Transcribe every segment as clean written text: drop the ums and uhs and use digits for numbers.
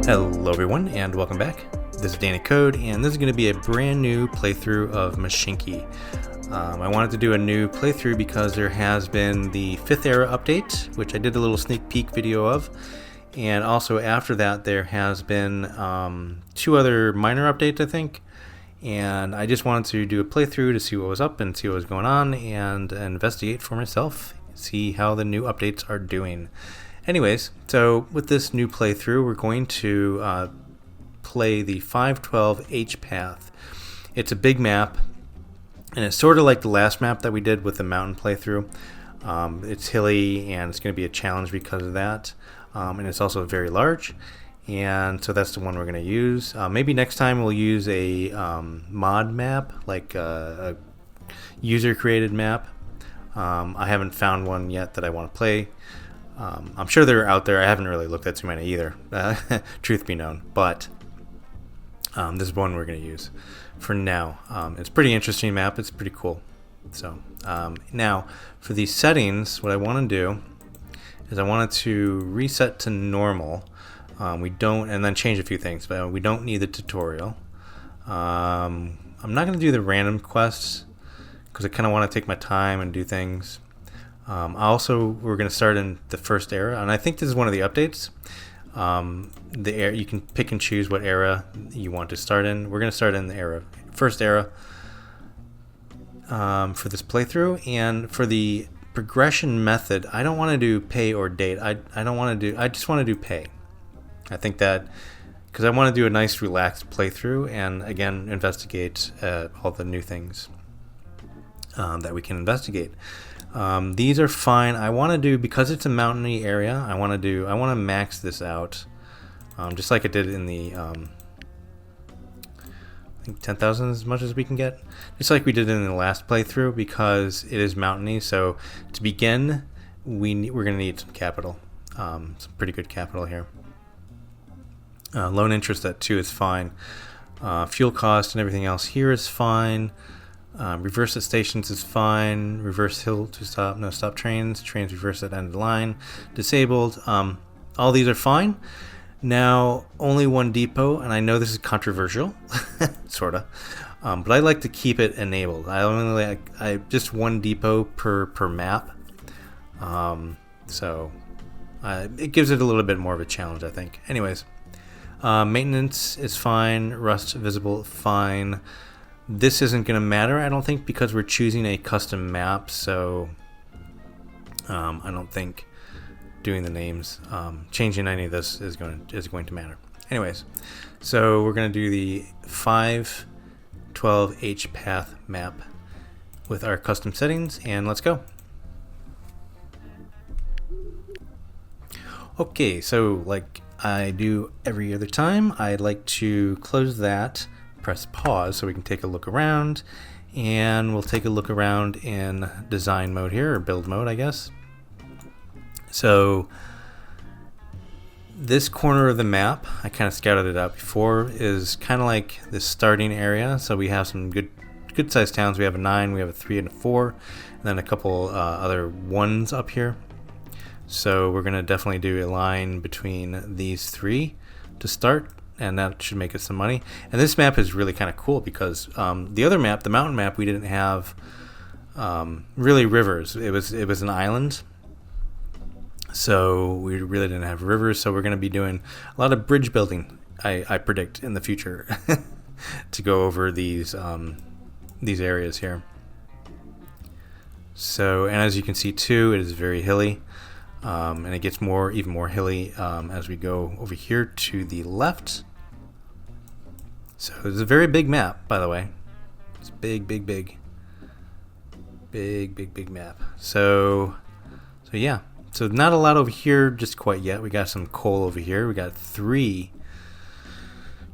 Hello everyone and welcome back. This is Danny Code and this is going to be a brand new playthrough of Mashinky. I wanted to do a new playthrough because there has been the 5th era update, which I did a little sneak peek video of, and also after that there has been 2 other minor updates I think, and I just wanted to do a playthrough to see what was up and see what was going on and investigate for myself, see how the new updates are doing. Anyways, so with this new playthrough, we're going to play the 512 H path. It's a big map, and it's sort of like the last map that we did with the mountain playthrough. It's hilly, and it's going to be a challenge because of that, and it's also very large, and so that's the one we're going to use. Maybe next time we'll use a mod map, like a user-created map. I haven't found one yet that I want to play. I'm sure they're out there. I haven't really looked at too many either, truth be known, but this is one we're going to use for now. It's a pretty interesting map. It's pretty cool. So now for these settings, what I want to do is I wanted to reset to normal. We don't, and then change a few things, but we don't need the tutorial. I'm not going to do the random quests because I kind of want to take my time and do things. We're going to start in the 1st era, and I think this is one of the updates. You can pick and choose what era you want to start in. We're going to start in the 1st era for this playthrough, and for the progression method, I don't want to do pay or date. I just want to do pay. I think that because I want to do a nice relaxed playthrough and again investigate all the new things that we can investigate. These are fine. I want to do, because it's a mountainy area, I want to max this out, just like I did in the I think 10,000 as much as we can get, just like we did in the last playthrough, because it is mountainy. So to begin, we're going to need some capital, some pretty good capital here. Loan interest at 2 is fine. Fuel cost and everything else here is fine. Reverse at stations is fine. Reverse hill to stop. No, stop trains. Trains reverse at end of line. Disabled. All these are fine. Now, only one depot, and I know this is controversial, sorta, but I like to keep it enabled. I only like just one depot per map, so it gives it a little bit more of a challenge, I think. Anyways, maintenance is fine. Rust visible, fine. This isn't going to matter, I don't think, because we're choosing a custom map, so I don't think doing the names, changing any of this is going to matter. Anyways, so we're going to do the 512H path map with our custom settings, and let's go. Okay, so like I do every other time, I'd like to close that, press pause so we can take a look around, and we'll take a look around in design mode here, or build mode I guess. So this corner of the map, I kind of scouted it out before, is kind of like the starting area. So we have some good sized towns. We have a 9, we have a 3 and a 4, and then a couple other 1s up here. So we're going to definitely do a line between these 3 to start, and that should make us some money. And this map is really kind of cool because the other map, the mountain map, we didn't have really rivers. It was an island, so we really didn't have rivers. So we're going to be doing a lot of bridge building, I predict, in the future to go over these areas here. So, and as you can see too, it is very hilly. And it gets even more hilly as we go over here to the left. So it's a very big map, by the way. It's big map. So yeah. So not a lot over here just quite yet. We got some coal over here. We got 3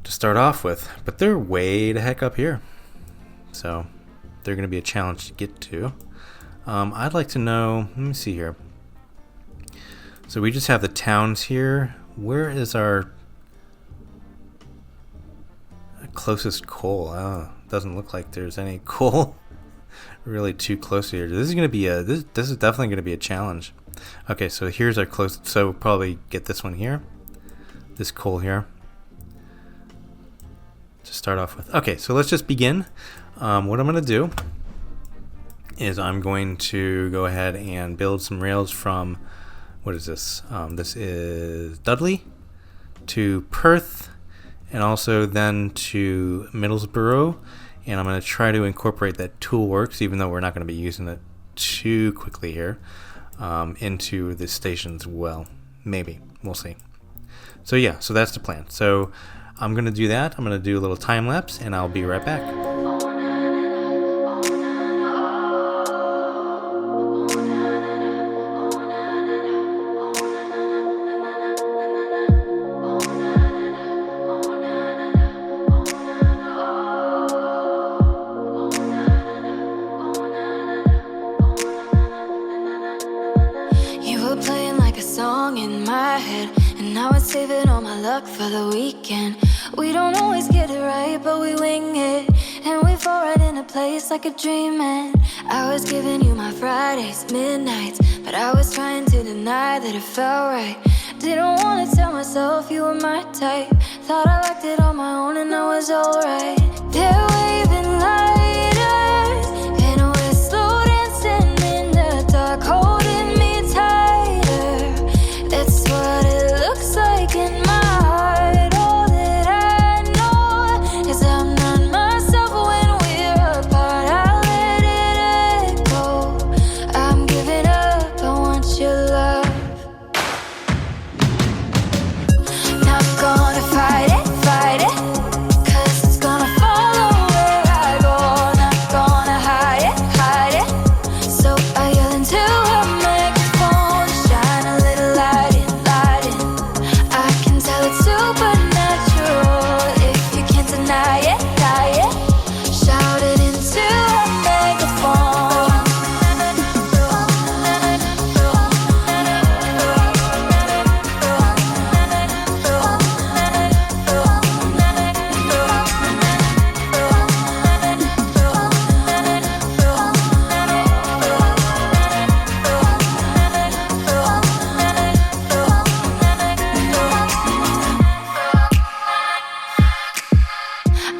to start off with, but they're way the heck up here. So they're going to be a challenge to get to. I'd like to know. Let me see here. So we just have the towns here. Where is our closest coal? Doesn't look like there's any coal really too close here. This is going to be this is definitely going to be a challenge. Okay, so here's our closest. So we'll probably get this one here, this coal here. to start off with. Okay, so let's just begin. What I'm going to do is I'm going to go ahead and build some rails from, what is this? This is Dudley to Perth, and also then to Middlesbrough. And I'm going to try to incorporate that Toolworks, even though we're not going to be using it too quickly here, into the station as well. Maybe. We'll see. So yeah, so that's the plan. So I'm going to do that. I'm going to do a little time lapse, and I'll be right back. Saving all my luck for the weekend. We don't always get it right, but we wing it, and we fall right into place like a dream. And I was giving you my Fridays, midnights, but I was trying to deny that it felt right. Didn't want to tell myself you were my type. Thought I liked it on my own and I was alright. They're waving lighters, and we're slow dancing in the dark, holding me tighter. That's what it looks like in my heart. All that I know is I'm not myself when we're apart. I let it go. I'm giving up, I want your love. Not gonna fight it, 'cause it's gonna follow where I go. Not gonna hide it. So I yell into a microphone, shine a little light in. I can tell it's supernatural if you can't deny it. Shout it into a megaphone.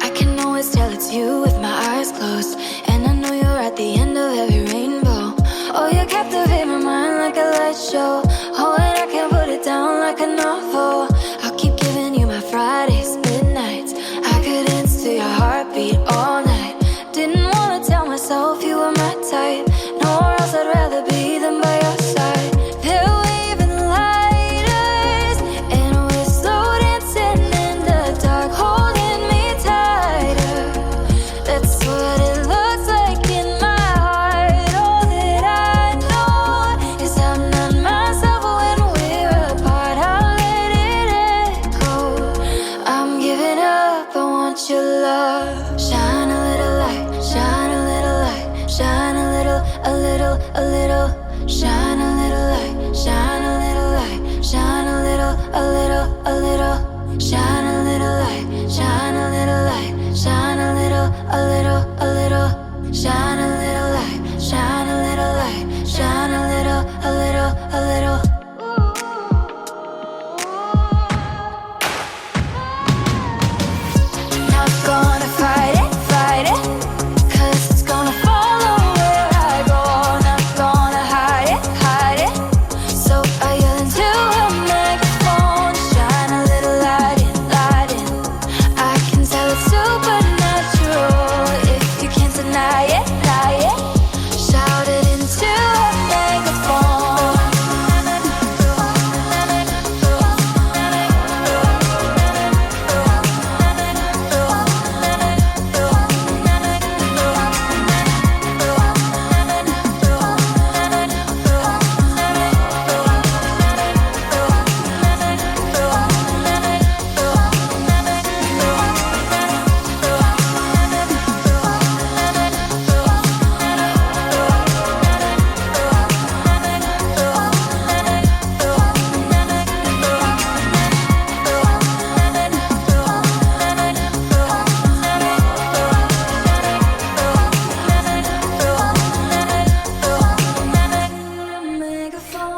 I can always tell it's you with my eyes closed, and I know you're at the end of every rainbow. Oh, you captivate my mind like a light show. Oh, and I can't put it down like a novel. I'll keep giving you my Fridays, midnights. I could dance to your heartbeat all night. Didn't wanna tell myself you were my type. Nowhere else I'd rather be than by your side. They're waving lighters, and we're slow dancing in the dark, holding me tighter. That's what it looks like in my heart. All that I know is I'm not myself when we're apart. I let it go. I'm giving up, I want your love. Shine a little light, shine a little light, shine a little, a little, a little. Shine a little light, shine a little light, shine a little, a little, a little. Shine a little light, shine a little light, shine a little, a little, a little. Shine a little light, shine a little light, shine a little, a little, a little. Not gonna fight it, 'cause it's gonna follow where I go. Not gonna hide it. So I yell into a microphone, shine a little light in. I can tell it's supernatural if you can't deny it. Shout it into a megaphone.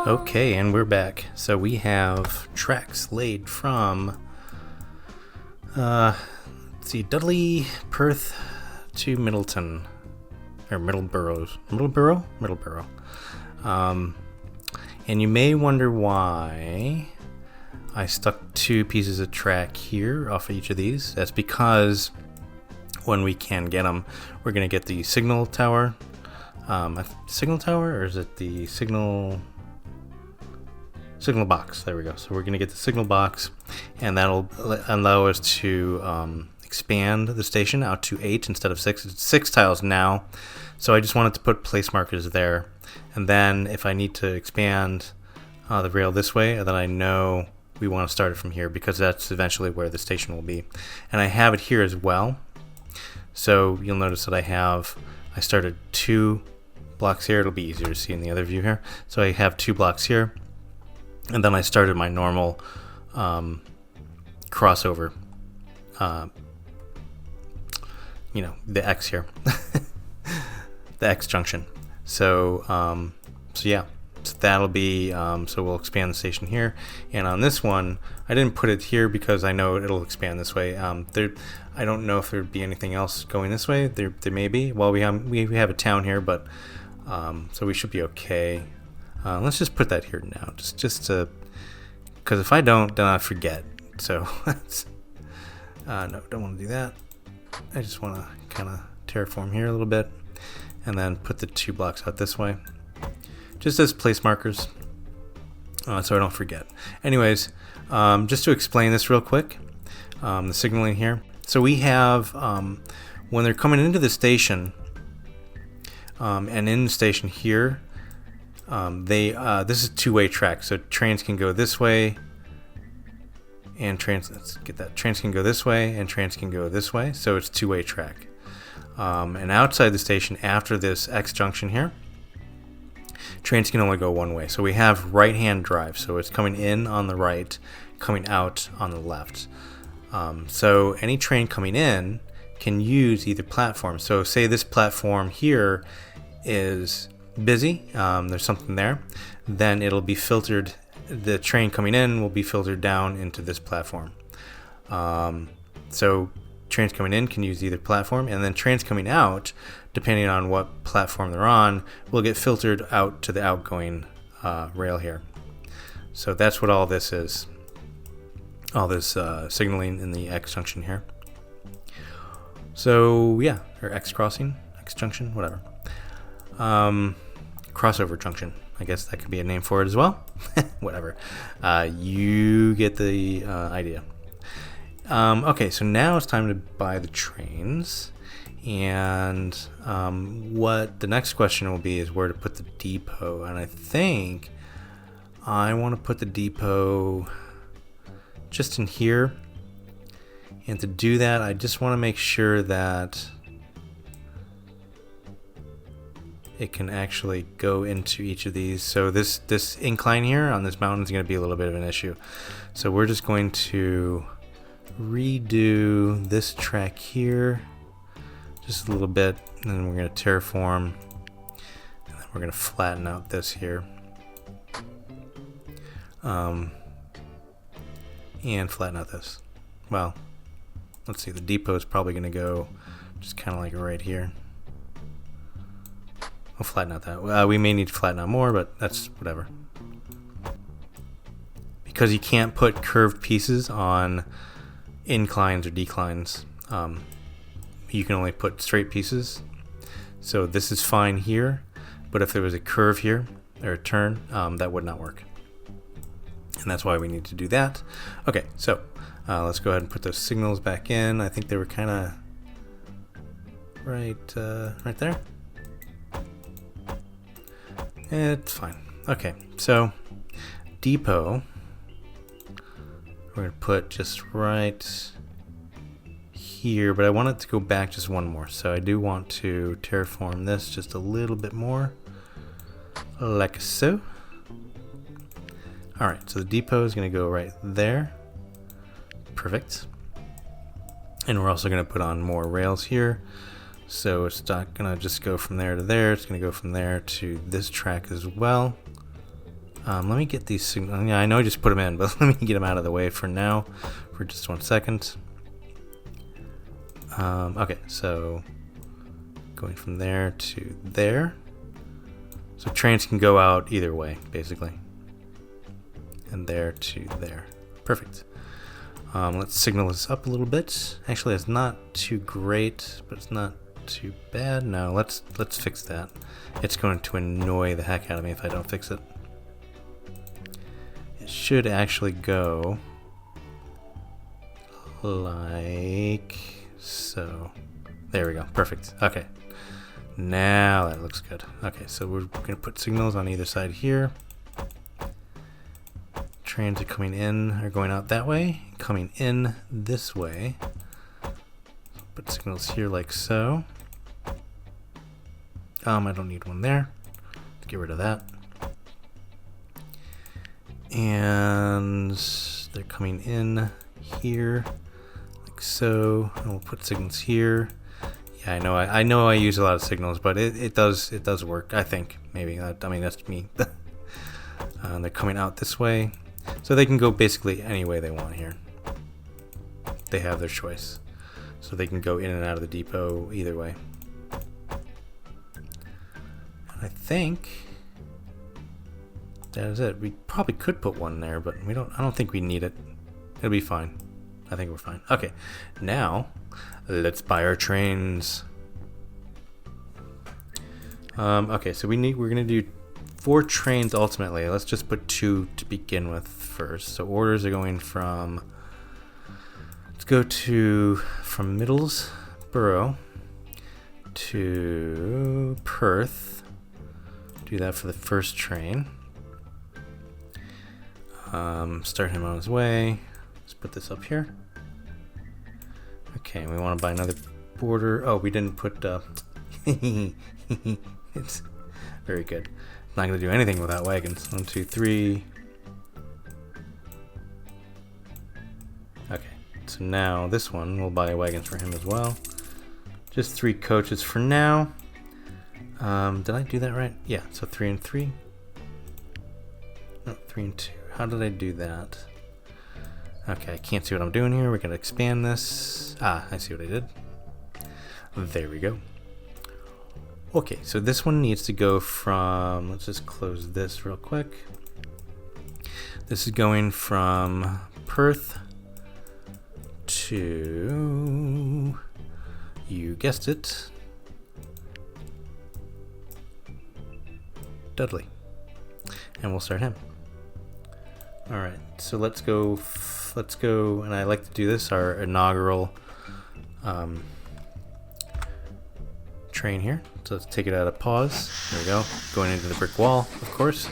Okay, and we're back. So we have tracks laid from let's see, Dudley, Perth to Middleton, or Middleborough. And you may wonder why I stuck 2 pieces of track here off of each of these. That's because when we can get them, we're going to get the signal tower. Signal tower, or is it the signal box? There we go. So we're going to get the signal box, and that'll allow us to expand the station out to 8 instead of 6. It's 6 tiles now, so I just wanted to put place markers there, and then if I need to expand the rail this way, then I know we want to start it from here, because that's eventually where the station will be. And I have it here as well, so you'll notice that I started 2 blocks here. It'll be easier to see in the other view here. So I have 2 blocks here, and then I started my normal crossover, the X here, the X junction. So yeah, so that'll be, so we'll expand the station here. And on this one, I didn't put it here because I know it'll expand this way. I don't know if there'd be anything else going this way. There may be. Well, we have a town here, but so we should be okay. Let's just put that here now, just to, because if I don't, then I forget. So no, don't want to do that. I just want to kind of terraform here a little bit, and then put the 2 blocks out this way, just as place markers, so I don't forget. Anyways, just to explain this real quick, the signaling here. So we have, when they're coming into the station, and in the station here, this is 2-way track, so trains can go this way, and trains can go this way, and trains can go this way, so it's 2-way track. And outside the station, after this X junction here, trains can only go one way. So we have right-hand drive, so it's coming in on the right, coming out on the left. So any train coming in can use either platform. So say this platform here is busy, there's something there, then it'll be filtered. The train coming in will be filtered down into this platform. So trains coming in can use either platform, and then trains coming out, depending on what platform they're on, will get filtered out to the outgoing rail here. So that's what all this is. All this signaling in the X junction here. So yeah, or X crossing, X junction, whatever. Crossover junction. I guess that could be a name for it as well. Whatever. You get the idea. Okay, so now it's time to buy the trains. And what the next question will be is where to put the depot. And I think I want to put the depot just in here. And to do that, I just want to make sure that it can actually go into each of these. So this incline here on this mountain is going to be a little bit of an issue. So we're just going to redo this track here just a little bit, and then we're going to terraform, and then we're going to flatten out this here, and flatten out this. Well, let's see, the depot is probably going to go just kind of like right here. I'll flatten out that. We may need to flatten out more, but that's whatever. Because you can't put curved pieces on inclines or declines. You can only put straight pieces. So this is fine here, but if there was a curve here, or a turn, that would not work. And that's why we need to do that. Okay, so let's go ahead and put those signals back in. I think they were kind of right there. It's fine. Okay, so depot, we're going to put just right here, but I want it to go back just one more. So I do want to terraform this just a little bit more, like so. Alright, so the depot is going to go right there. Perfect. And we're also going to put on more rails here. So it's not going to just go from there to there. It's going to go from there to this track as well. Let me get these signals. Yeah, I know I just put them in, but let me get them out of the way for now for just 1 second. Okay, so going from there to there. So trains can go out either way, basically. And there to there. Perfect. Let's signal this up a little bit. Actually, it's not too great, but it's not too bad. No, let's fix that. It's going to annoy the heck out of me if I don't fix it. It should actually go like so. There we go. Perfect. Okay. Now that looks good. Okay, so we're going to put signals on either side here. Trains are coming in, are going out that way, coming in this way. Put signals here like so. I don't need one there. Let's get rid of that. And they're coming in here like so. And we'll put signals here. Yeah, I know I use a lot of signals, but it does work, I think. Maybe. I mean, that's me. They're coming out this way. So they can go basically any way they want here. They have their choice. So they can go in and out of the depot either way. And I think that is it. We probably could put one there, but I don't think we need it. It'll be fine. I think we're fine. Okay. Now, let's buy our trains. Okay, so we're going to do 4 trains ultimately. Let's just put 2 to begin with first. So orders are going from, let's go from Middlesbrough to Perth. Do that for the first train. Start him on his way. Let's put this up here. Okay, we want to buy another border. Oh, we didn't put it's very good. Not going to do anything without wagons. 1, 2, 3. Okay, so now this one, we'll buy wagons for him as well. Just 3 coaches for now. Did I do that right? Yeah, so 3 and 3. No, 3 and 2. How did I do that? Okay, I can't see what I'm doing here. We're going to expand this. Ah, I see what I did. There we go. Okay, so this one needs to go from, let's just close this real quick. This is going from Perth to, you guessed it, Dudley. And we'll start him. All right, so let's go, and I like to do this, our inaugural train here. So let's take it out of pause. There we go. Going into the brick wall, of course.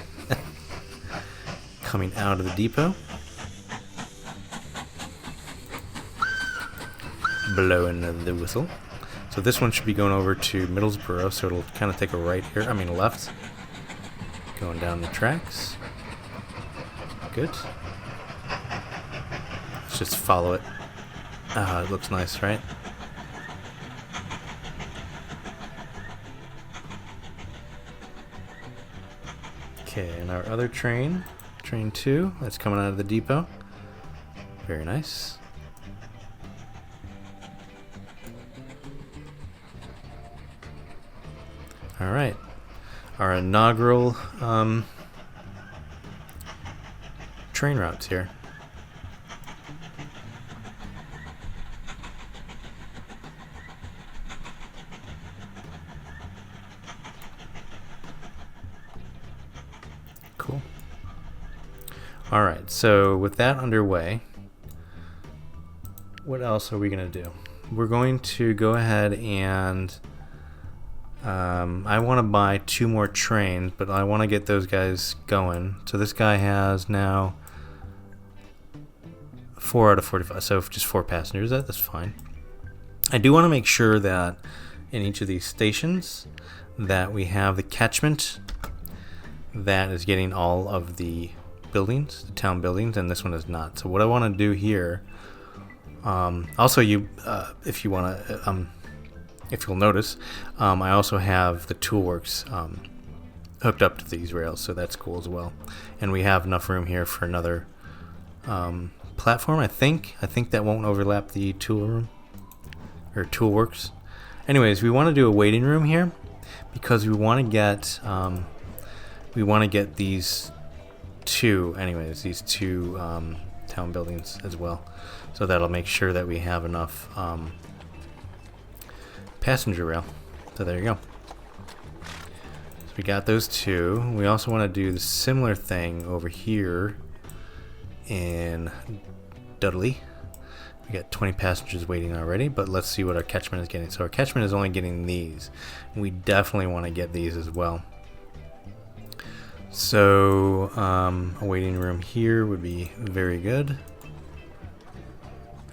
Coming out of the depot. Blowing the whistle. So this one should be going over to Middlesbrough, so it'll kind of take a right here. I mean a left. Going down the tracks. Good. Let's just follow it. Ah, it looks nice, right? Okay, and our other train, train 2, that's coming out of the depot. Very nice. All right, our inaugural train routes here. Cool. All right, so with that underway, what else are we going to do? We're going to go ahead and I want to buy 2 more trains, but I want to get those guys going. So this guy has now 4 out of 45, so just 4 passengers. That's fine. I do want to make sure that in each of these stations that we have the catchment that is getting all of the buildings, the town buildings, and this one is not. So what I want to do here, also if you want to, if you'll notice, I also have the Toolworks hooked up to these rails, so that's cool as well. And we have enough room here for another platform, I think. I think that won't overlap the tool room. or Toolworks. Anyways, we want to do a waiting room here because we want to get these two town buildings as well. So that'll make sure that we have enough passenger rail. So there you go. So we got those two. We also want to do the similar thing over here in Dudley. We got 20 passengers waiting already, but let's see what our catchment is getting. So our catchment is only getting these. We definitely want to get these as well. So a waiting room here would be very good.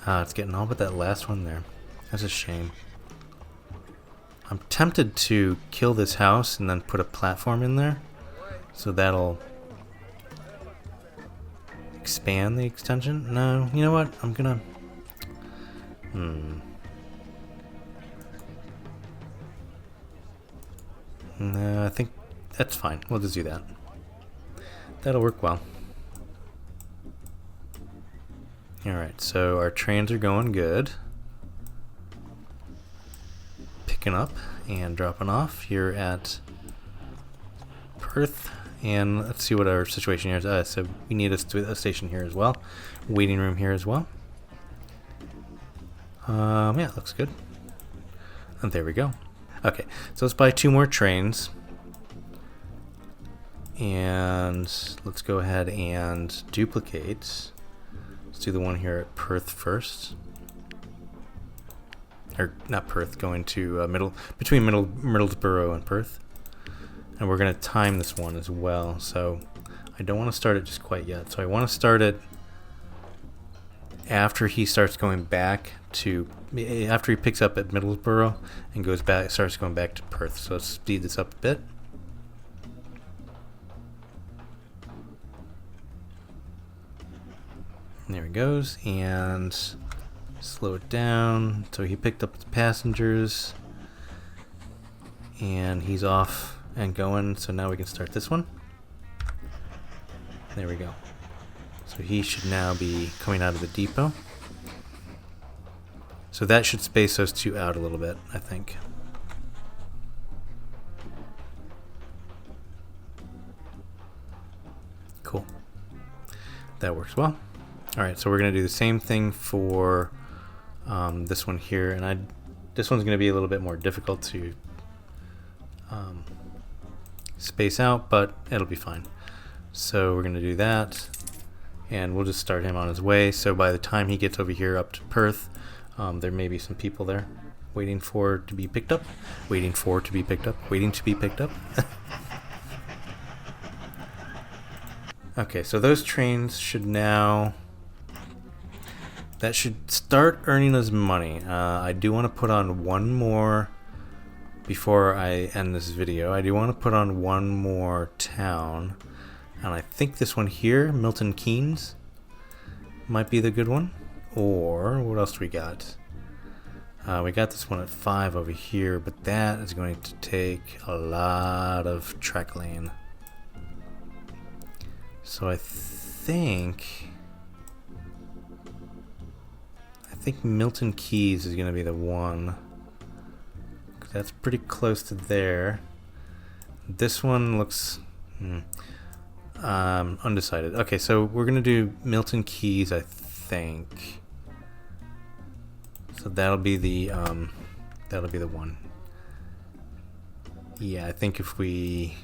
It's getting all but that last one there. That's a shame. I'm tempted to kill this house and then put a platform in there. So that'll expand the extension. No, you know what? I'm gonna... No, I think that's fine. We'll just do that. That'll work well. Alright, so our trains are going good. Picking up and dropping off here at Perth. And let's see what our situation here is. So we need a station here as well. Waiting room here as well. Yeah, it looks good. And there we go. Okay, so let's buy 2 more trains. And let's go ahead and duplicate. Let's do the one here at Perth first. Or not Perth, going to between Middlesbrough and Perth. And we're going to time this one as well. So I don't want to start it just quite yet. So I want to start it after he starts going back to, after he picks up at Middlesbrough and goes back, starts going back to Perth. So let's speed this up a bit. There he goes, and slow it down. So he picked up the passengers, and he's off and going. So now we can start this one. There we go. So he should now be coming out of the depot. So that should space those two out a little bit, I think. Cool. That works well. Alright, so we're going to do the same thing for this one here. And this one's going to be a little bit more difficult to space out, but it'll be fine. So we're going to do that. And we'll just start him on his way. So by the time he gets over here up to Perth, there may be some people there waiting to be picked up. Waiting to be picked up. Okay, so those trains should now... That should start earning us money. I do want to put on one more before I end this video. I do want to put on one more town. And I think this one here, Milton Keynes, might be the good one. Or what else do we got? We got this one at 5 over here, but that is going to take a lot of track lane. So I think Milton Keynes is going to be the one. That's pretty close to there. This one looks undecided. Okay, so we're going to do Milton Keynes, I think. So that'll be the one. Yeah, I think if we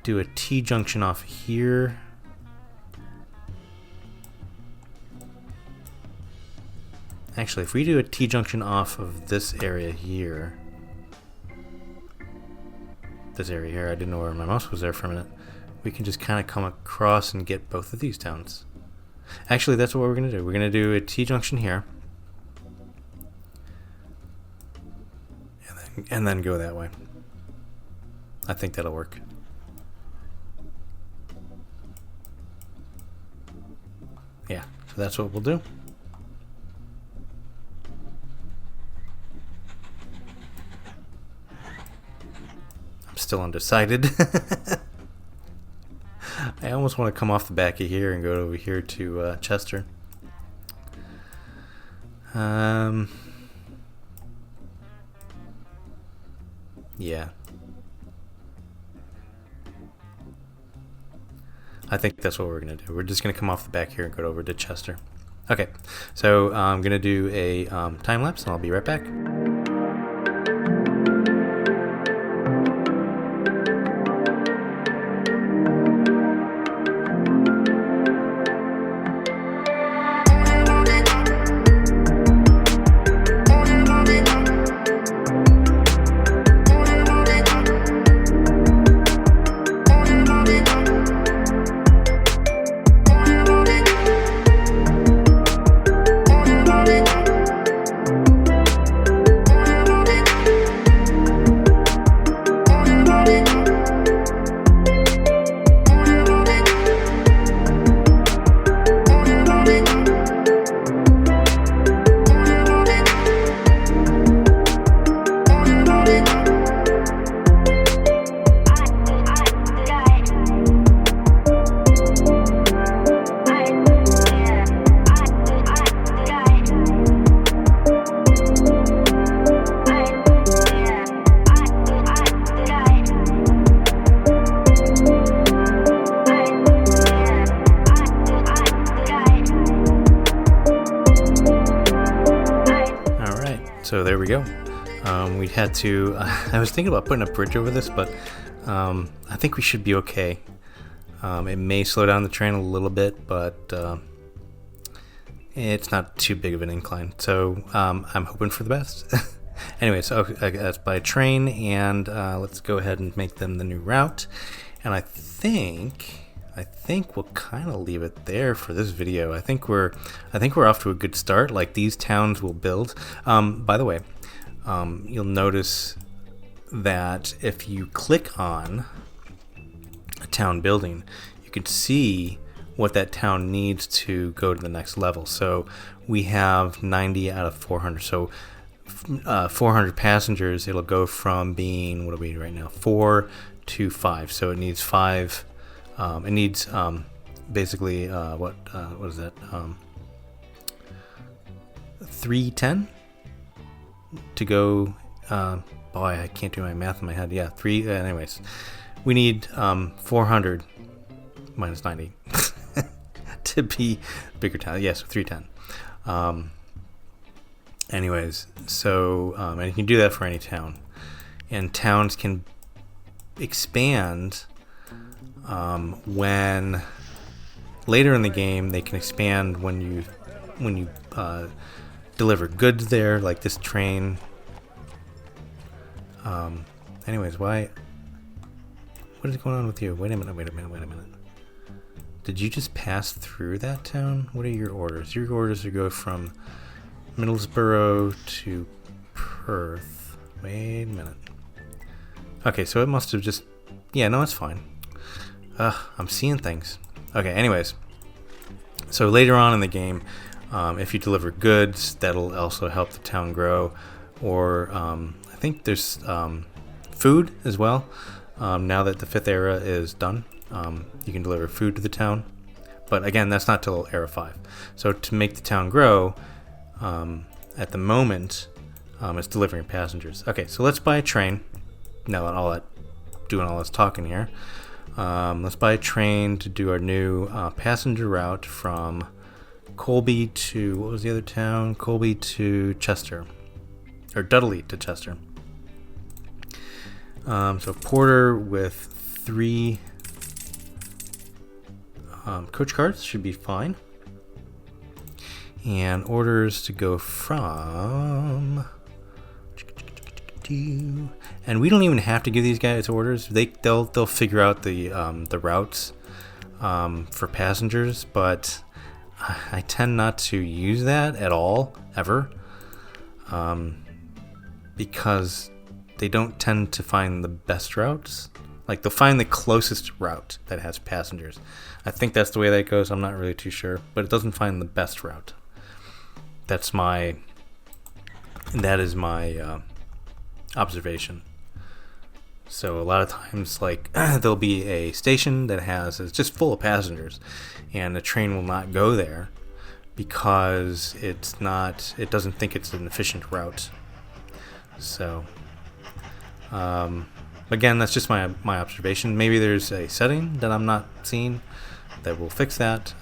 do a T-junction off here. Actually, if we do a T-junction off of this area here. This area here, I didn't know where my mouse was there for a minute. We can just kind of come across and get both of these towns. Actually, that's what we're going to do. We're going to do a T-junction here. And then go that way. I think that'll work. Yeah, so that's what we'll do. I'm still undecided. I almost want to come off the back of here and go over here to Chester. Yeah. I think that's what we're going to do. We're just going to come off the back here and go over to Chester. Okay, so I'm going to do a time lapse, and I'll be right back. So there we go. We had to, I was thinking about putting a bridge over this, but I think we should be okay. It may slow down the train a little bit, but it's not too big of an incline. So I'm hoping for the best. Anyway, so that's by train, and let's go ahead and make them the new route. And I think we'll kind of leave it there for this video. I think we're off to a good start. Like, these towns will build. By the way, you'll notice that if you click on a town building, you can see what that town needs to go to the next level. So we have 90 out of 400. So 400 passengers, it'll go from being, what are we right now, 4 to 5. So it needs 5. It needs basically what is that? 310 to go. Boy, I can't do my math in my head. Yeah, 3. Anyways, we need 400 minus 90 to be bigger town. Yes, 310. Anyways, so and you can do that for any town, and towns can expand when later in the game. They can expand when you deliver goods there, like this train. Anyways, what is going on with you? Wait a minute. Did you just pass through that town? What are your orders? Your orders are go from Middlesbrough to Perth. Wait a minute. Okay, so it must have just... Yeah, no, it's fine. I'm seeing things. Okay, anyways. So later on in the game, if you deliver goods, that'll also help the town grow. Or I think there's food as well. Now that the 5th era is done, you can deliver food to the town. But again, that's not till era 5. So to make the town grow, at the moment, it's delivering passengers. Okay, so let's buy a train. Now that doing all this talking here, let's buy a train to do our new passenger route from Colby to, what was the other town? Colby to Chester, or Dudley to Chester. So Porter with 3 coach cards should be fine. And orders to go from... And we don't even have to give these guys orders. They'll figure out the routes for passengers, but I tend not to use that at all, ever, because they don't tend to find the best routes. Like, they'll find the closest route that has passengers. I think that's the way that goes. I'm not really too sure, but it doesn't find the best route. That is my observation. So a lot of times, like, there'll be a station that it's just full of passengers, and the train will not go there because it doesn't think it's an efficient route. So Again, that's just my observation. Maybe there's a setting that I'm not seeing that will fix that.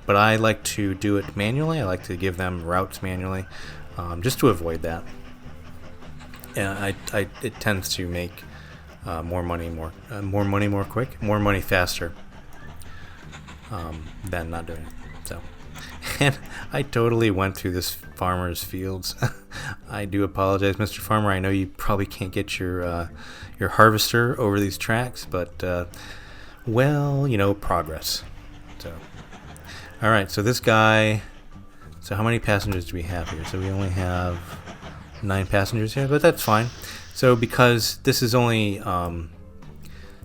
But I like to do it manually. I like to give them routes manually, just to avoid that. And it tends to make more money more quick, more money faster than not doing it. So, and I totally went through this farmer's fields. I do apologize, Mr. Farmer. I know you probably can't get your harvester over these tracks, but well, you know, progress. So, all right. So this guy. So how many passengers do we have here? So we only have 9 passengers here, but that's fine. So because this is only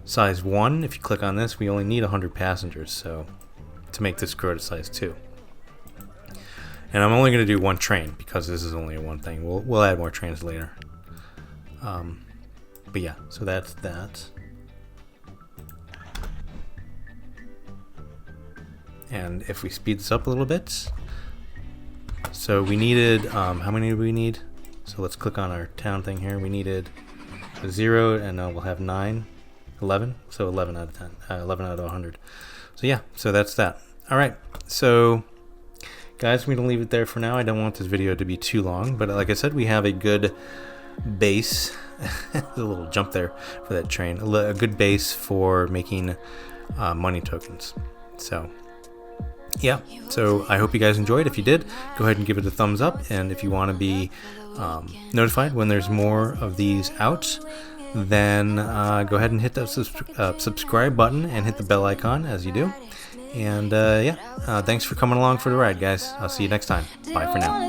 size 1, if you click on this, we only need 100 passengers. So to make this grow to size 2. And I'm only going to do 1 train because this is only a 1 thing. We'll add more trains later. But yeah, so that's that. And if we speed this up a little bit, so we needed, how many do we need? So let's click on our town thing here. We needed 0, and now we'll have 9, 11. So 11 out of 10, 11 out of 100. So yeah, so that's that. All right, so guys, we're gonna leave it there for now. I don't want this video to be too long, but like I said, we have a good base. A little jump there for that train. A good base for making money tokens. So yeah, so I hope you guys enjoyed. If you did, go ahead and give it a thumbs up, and if you want to be notified when there's more of these out, then go ahead and hit that subscribe button and hit the bell icon as you do. And thanks for coming along for the ride, guys. I'll see you next time. Bye for now.